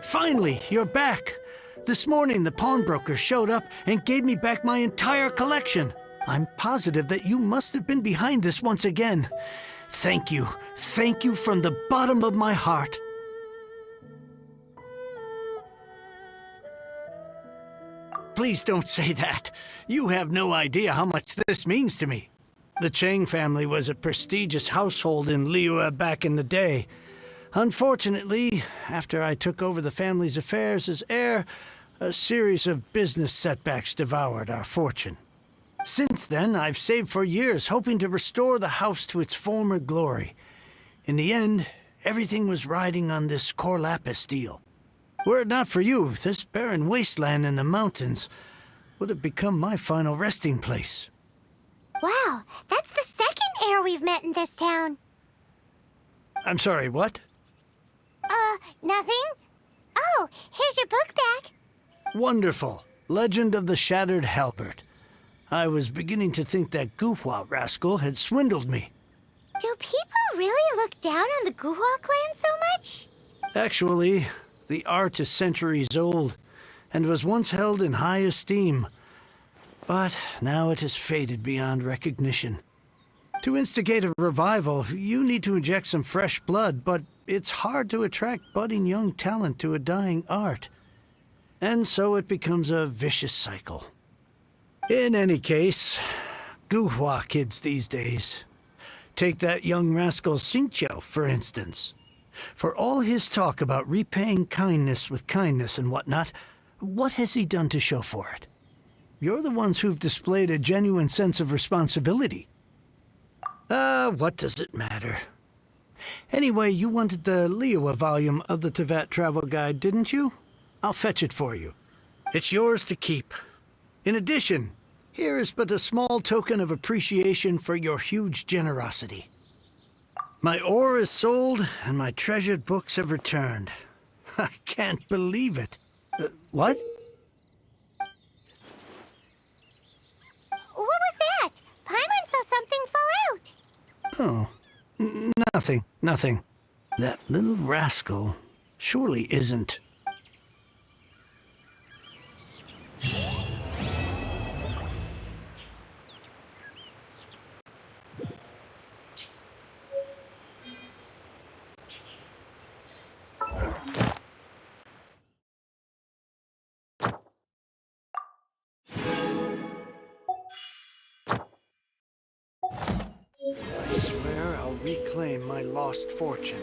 Finally, you're back. This morning, the pawnbroker showed up and gave me back my entire collection. I'm positive that you must have been behind this once again. Thank you. Thank you from the bottom of my heart. Please don't say that. You have no idea how much this means to me. The Chang family was a prestigious household in Liyue back in the day. Unfortunately, after I took over the family's affairs as heir, a series of business setbacks devoured our fortune. Since then, I've saved for years, hoping to restore the house to its former glory. In the end, everything was riding on this core lapis deal. Were it not for you, this barren wasteland in the mountains would have become my final resting place. Wow, that's the second heir we've met in this town. I'm sorry, what? Nothing? Oh, here's your book back. Wonderful. Legend of the Shattered Halberd. I was beginning to think that Guhua rascal had swindled me. Do people really look down on the Guhua clan so much? Actually, the art is centuries old and was once held in high esteem. But now it has faded beyond recognition. To instigate a revival, you need to inject some fresh blood, but it's hard to attract budding young talent to a dying art. And so it becomes a vicious cycle. In any case, Guhua kids these days. Take that young rascal Xingqiu, for instance. For all his talk about repaying kindness with kindness and whatnot, what has he done to show for it? You're the ones who've displayed a genuine sense of responsibility. What does it matter? Anyway, you wanted the Liyue volume of the Teyvat travel guide, didn't you? I'll fetch it for you. It's yours to keep. In addition, here is but a small token of appreciation for your huge generosity. My ore is sold, and my treasured books have returned. I can't believe it. What? What was that? Paimon saw something fall out. Oh, nothing. That little rascal surely isn't. I swear I'll reclaim my lost fortune.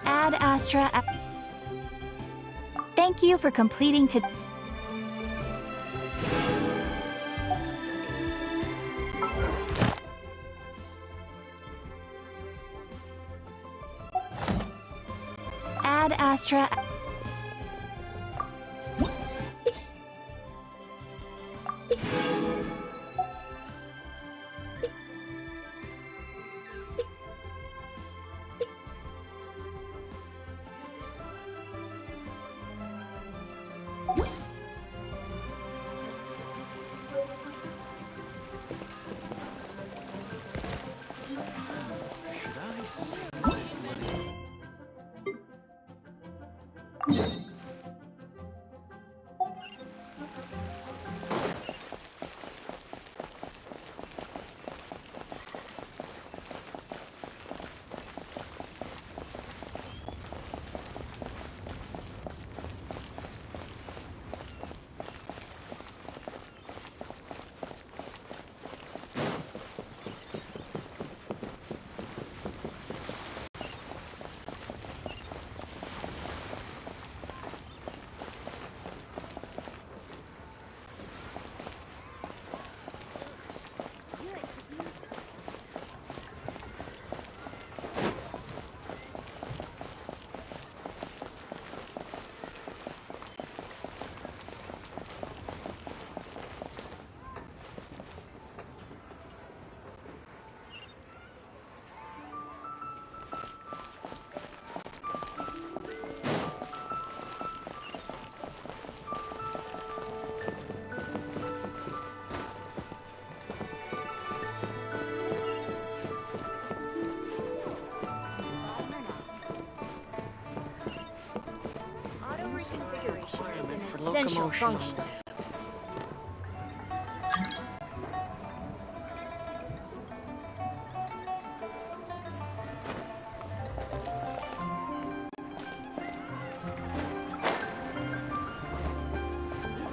Ad Astra. Thank you for completing to. Ad Astra. Reconfiguration is an essential function. You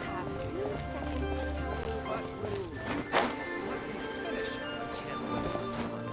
have 2 seconds to tell me what rules. Let me finish. Can't wait to see what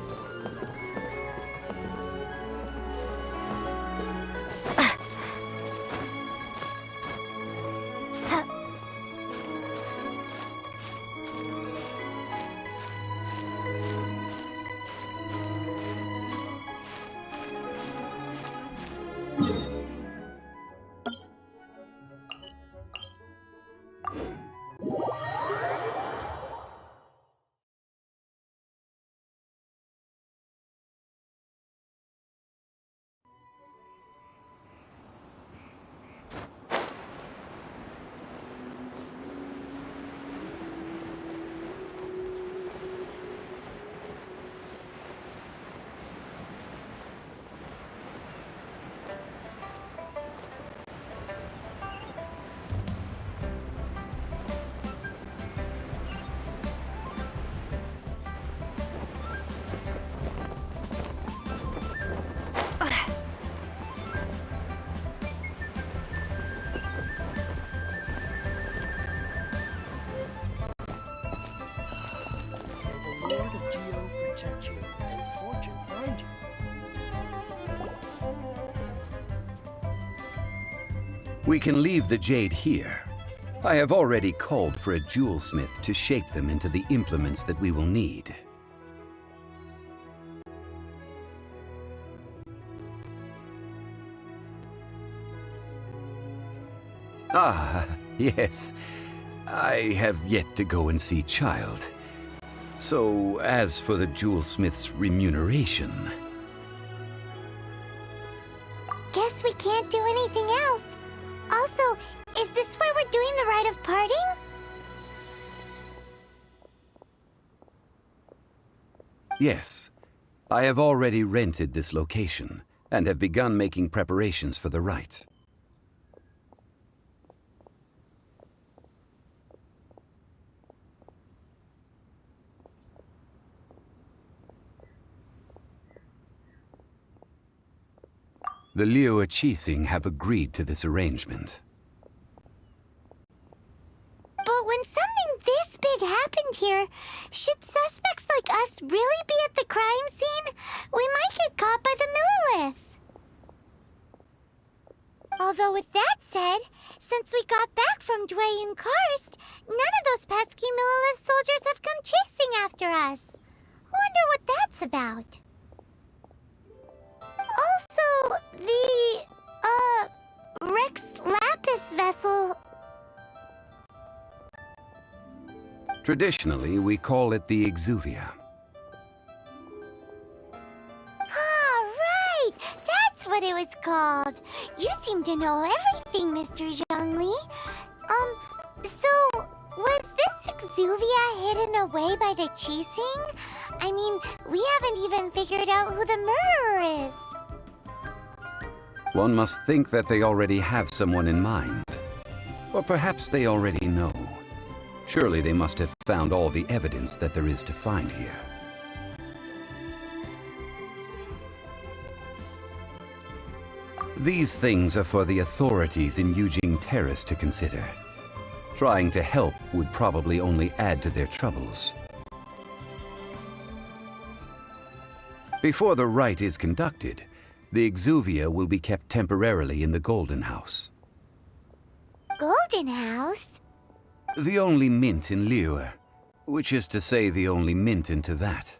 We can leave the jade here. I have already called for a jewelsmith to shape them into the implements that we will need. Ah, yes. I have yet to go and see Child. So, as for the jewelsmith's remuneration... Guess we can't do anything else. Also, is this where we're doing the rite of parting? Yes. I have already rented this location, and have begun making preparations for the rite. The Liu Qixing have agreed to this arrangement. But when something this big happened here, should suspects like us really be at the crime scene? We might get caught by the Millilith. Although with that said, since we got back from Dwayne Karst, none of those pesky Millilith soldiers have come chasing after us. Wonder what that's about. Also, the, Rex Lapis vessel... Traditionally, we call it the Exuvia. Ah, right! That's what it was called. You seem to know everything, Mr. Zhongli. So, was this Exuvia hidden away by the Qixing? I mean, we haven't even figured out who the murderer is. One must think that they already have someone in mind. Or perhaps they already know. Surely they must have found all the evidence that there is to find here. These things are for the authorities in Yujing Terrace to consider. Trying to help would probably only add to their troubles. Before the rite is conducted, the Exuvia will be kept temporarily in the Golden House. Golden House? The only mint in Liyue, which is to say the only mint in Tevat.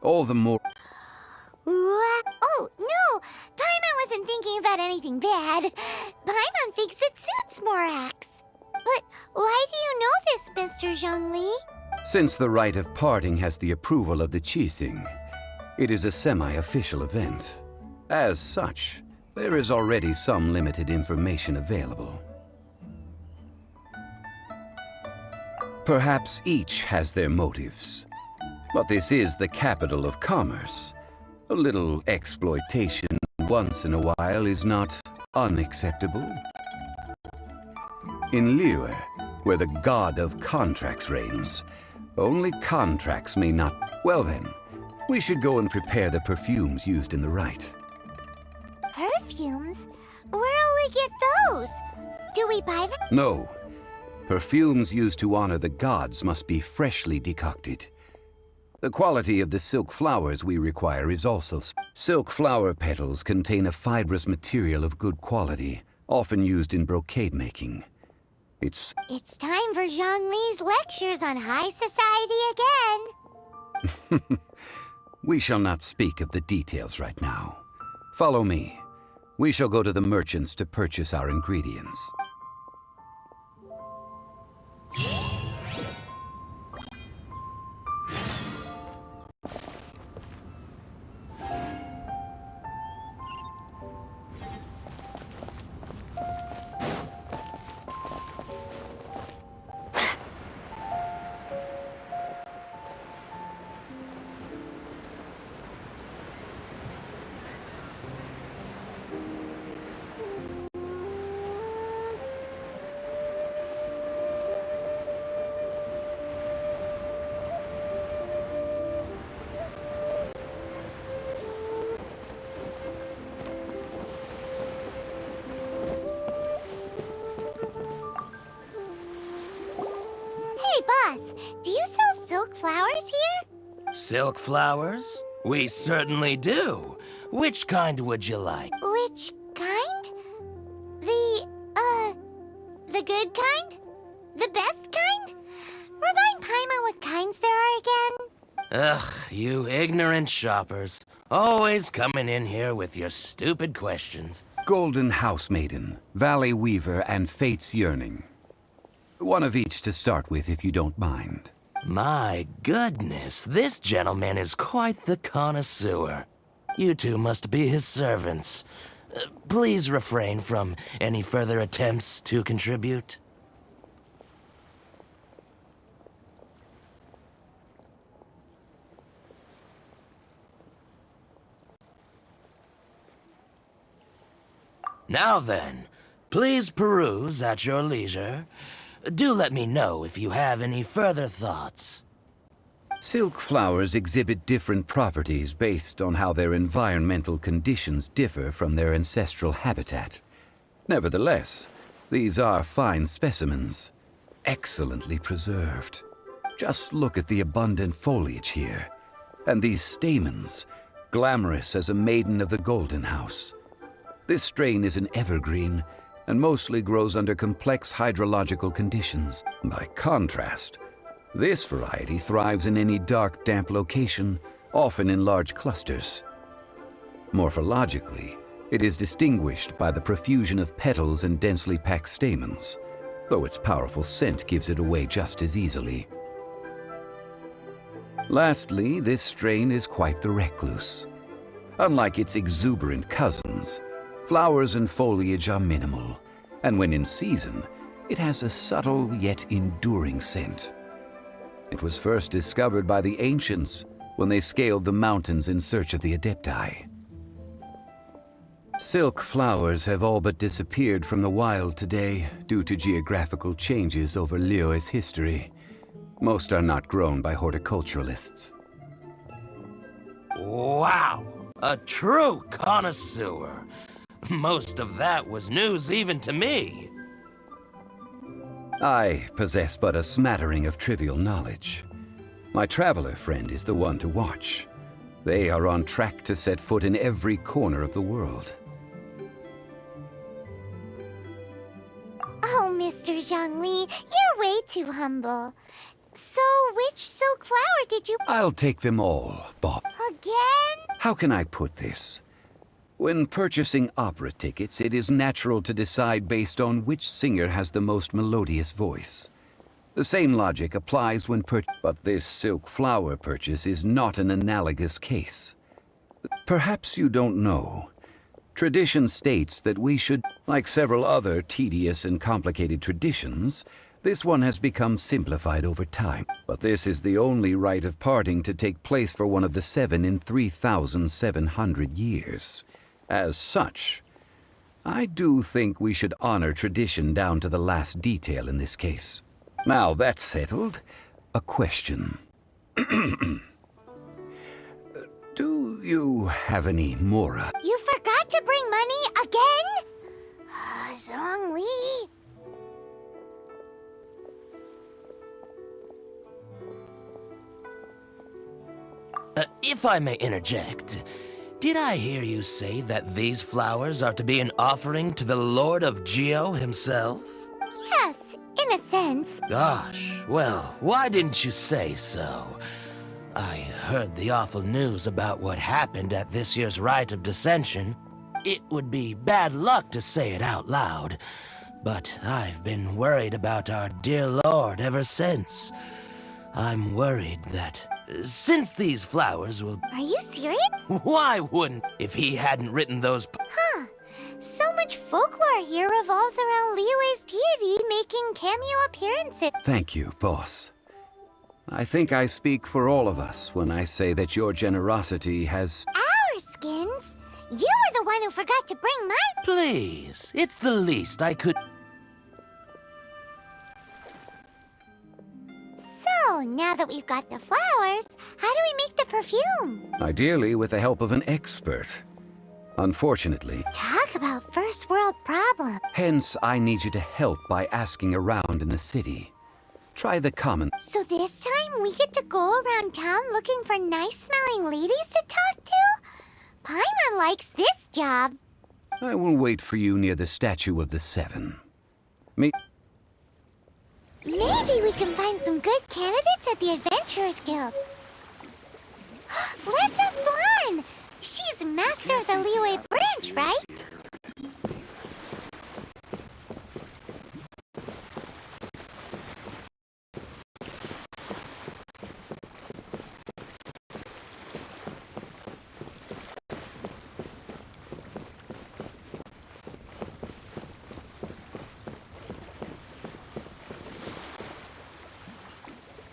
All the more... What? Oh, no! Paimon wasn't thinking about anything bad. Paimon thinks it suits Morax. But why do you know this, Mr. Zhongli? Since the rite of parting has the approval of the Qixing, it is a semi-official event. As such, there is already some limited information available. Perhaps each has their motives, but this is the capital of commerce. A little exploitation once in a while is not unacceptable. In Liyue, where the god of contracts reigns, only contracts may not... Well then, we should go and prepare the perfumes used in the rite. Perfumes? Where'll we get those? Do we buy them? No. Perfumes used to honor the gods must be freshly decocted. The quality of the silk flowers we require is also... Silk flower petals contain a fibrous material of good quality, often used in brocade making. It's time for Zhongli's lectures on high society again. We shall not speak of the details right now. Follow me. We shall go to the merchants to purchase our ingredients. Hey, boss, do you sell silk flowers here? Silk flowers? We certainly do. Which kind would you like? Which kind? The, The good kind? The best kind? Remind Paimon what kinds there are again. Ugh, you ignorant shoppers. Always coming in here with your stupid questions. Golden House Maiden, Valley Weaver, and Fate's Yearning. One of each to start with, if you don't mind. My goodness, this gentleman is quite the connoisseur. You two must be his servants. Please refrain from any further attempts to contribute. Now then, please peruse at your leisure. Do let me know if you have any further thoughts. Silk flowers exhibit different properties based on how their environmental conditions differ from their ancestral habitat. Nevertheless, these are fine specimens, excellently preserved. Just look at the abundant foliage here, and these stamens, glamorous as a maiden of the Golden House. This strain is an evergreen, and mostly grows under complex hydrological conditions. By contrast, this variety thrives in any dark, damp location, often in large clusters. Morphologically, it is distinguished by the profusion of petals and densely packed stamens, though its powerful scent gives it away just as easily. Lastly, this strain is quite the recluse. Unlike its exuberant cousins, flowers and foliage are minimal, and when in season, it has a subtle yet enduring scent. It was first discovered by the ancients when they scaled the mountains in search of the Adepti. Silk flowers have all but disappeared from the wild today due to geographical changes over Liyue's history. Most are not grown by horticulturalists. Wow! A true connoisseur! Most of that was news even to me. I possess but a smattering of trivial knowledge. My traveler friend is the one to watch. They are on track to set foot in every corner of the world. Oh, Mr. Zhongli, you're way too humble. So, which silk flower did you... I'll take them all, Bob. Again? How can I put this? When purchasing opera tickets, it is natural to decide based on which singer has the most melodious voice. The same logic applies when but this silk flower purchase is not an analogous case. Perhaps you don't know. Tradition states that we should, like several other tedious and complicated traditions, this one has become simplified over time. But this is the only rite of parting to take place for one of the 7 in 3,700 years. As such, I do think we should honor tradition down to the last detail in this case. Now that's settled, a question. Do you have any mora? You forgot to bring money again? Zhongli. If I may interject, did I hear you say that these flowers are to be an offering to the Lord of Geo himself? Yes, in a sense. Gosh, well, why didn't you say so? I heard the awful news about what happened at this year's Rite of Dissension. It would be bad luck to say it out loud, but I've been worried about our dear Lord ever since. I'm worried that since these flowers will... Are you serious? Why wouldn't, if he hadn't written those... Huh. So much folklore here revolves around Liyue's deity making cameo appearances. Thank you, boss. I think I speak for all of us when I say that your generosity has... Our skins? You were the one who forgot to bring mine. Please, it's the least I could... So, now that we've got the flowers, how do we make the perfume? Ideally with the help of an expert. Unfortunately, Talk about first world problem. hence I need you to help by asking around in the city. Try the common... So this time we get to go around town looking for nice-smelling ladies to talk to? Paimon likes this job. I will wait for you near the statue of the 7. Maybe we can find some good candidates at the Adventurers Guild. Let's ask Lauren! She's master of the Liyue branch, right?